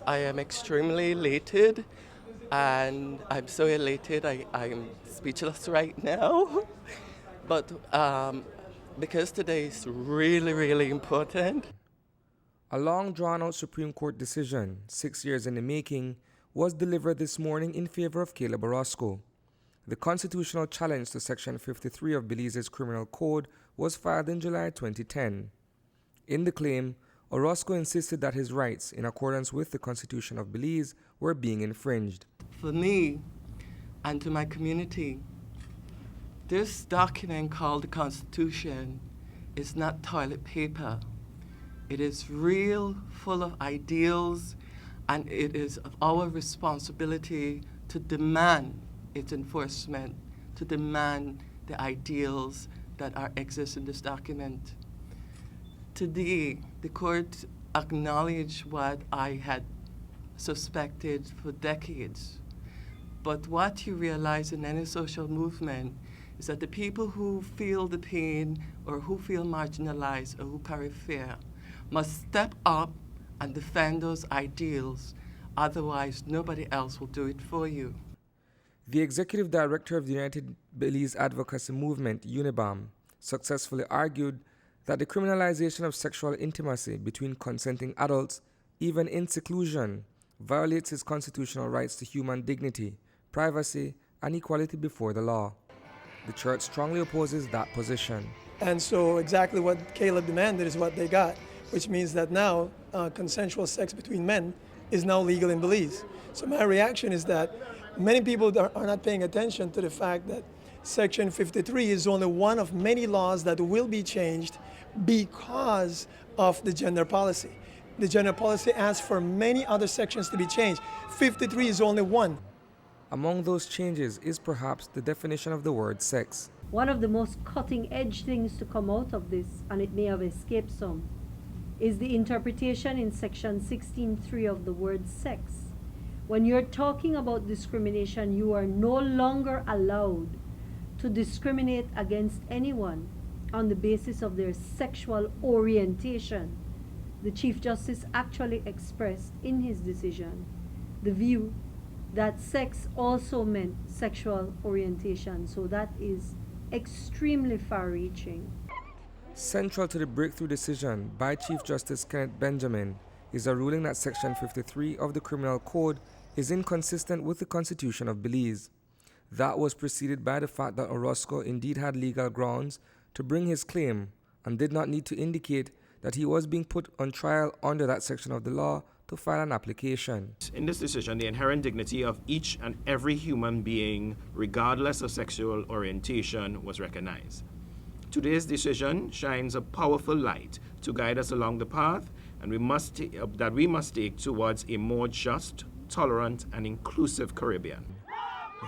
I am extremely elated, and I'm so elated I'm speechless right now. But because today is really, really important. A long drawn-out Supreme Court decision, 6 years in the making, was delivered this morning in favor of Caleb Orozco. The constitutional challenge to Section 53 of Belize's Criminal Code was filed in July 2010. In the claim, Orozco insisted that his rights, in accordance with the Constitution of Belize, were being infringed. For me and to my community, this document called the Constitution is not toilet paper. It is real, full of ideals, and it is our responsibility to demand its enforcement, to demand the ideals that exist in this document. Today, the court acknowledged what I had suspected for decades. But what you realize in any social movement is that the people who feel the pain or who feel marginalized or who carry fear must step up and defend those ideals. Otherwise, nobody else will do it for you. The executive director of the United Belize Advocacy Movement, UNIBAM, successfully argued that the criminalization of sexual intimacy between consenting adults, even in seclusion, violates his constitutional rights to human dignity, privacy, and equality before the law. The church strongly opposes that position. And so exactly what Caleb demanded is what they got, which means that now consensual sex between men is now legal in Belize. So my reaction is that many people are not paying attention to the fact that Section 53 is only one of many laws that will be changed because of the gender policy. The gender policy asks for many other sections to be changed. 53 is only one. Among those changes is perhaps the definition of the word sex. One of the most cutting-edge things to come out of this, and it may have escaped some, is the interpretation in Section 16.3 of the word sex. When you're talking about discrimination, you are no longer allowed to discriminate against anyone on the basis of their sexual orientation. The Chief Justice actually expressed in his decision the view that sex also meant sexual orientation. So that is extremely far-reaching. Central to the breakthrough decision by Chief Justice Kenneth Benjamin is a ruling that Section 53 of the Criminal Code is inconsistent with the Constitution of Belize. That was preceded by the fact that Orozco indeed had legal grounds to bring his claim and did not need to indicate that he was being put on trial under that section of the law to file an application. In this decision, the inherent dignity of each and every human being, regardless of sexual orientation, was recognized. Today's decision shines a powerful light to guide us along the path and we must take towards a more just, tolerant, and inclusive Caribbean.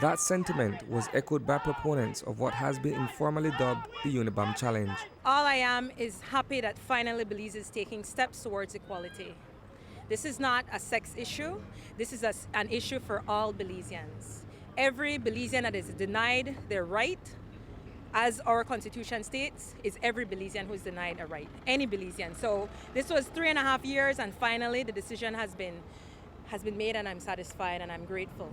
That sentiment was echoed by proponents of what has been informally dubbed the UNIBAM Challenge. All I am is happy that finally Belize is taking steps towards equality. This is not a sex issue. This is an issue for all Belizeans. Every Belizean that is denied their right, as our Constitution states, is every Belizean who is denied a right, any Belizean. So this was 3.5 years, and finally the decision has been made, and I'm satisfied and I'm grateful.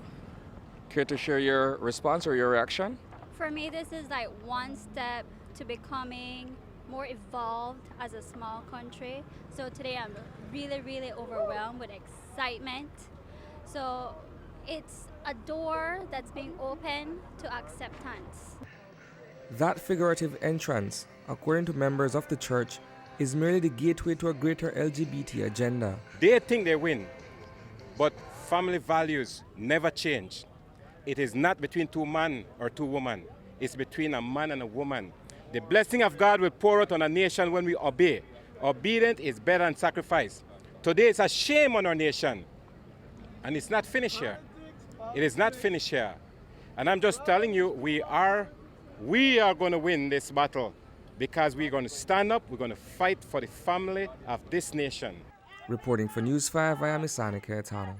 Care to share your response or your reaction? For me, this is like one step to becoming more evolved as a small country. So today I'm really, really overwhelmed with excitement. So it's a door that's being opened to acceptance. That figurative entrance, according to members of the church, is merely the gateway to a greater LGBT agenda. They think they win, but family values never change. It is not between two men or two women. It's between a man and a woman. The blessing of God will pour out on a nation when we obey. Obedience is better than sacrifice. Today it's a shame on our nation. And it's not finished here. It is not finished here. And I'm just telling you, we are going to win this battle because we're going to stand up, we're going to fight for the family of this nation. Reporting for News 5, I am Isani Kaitano.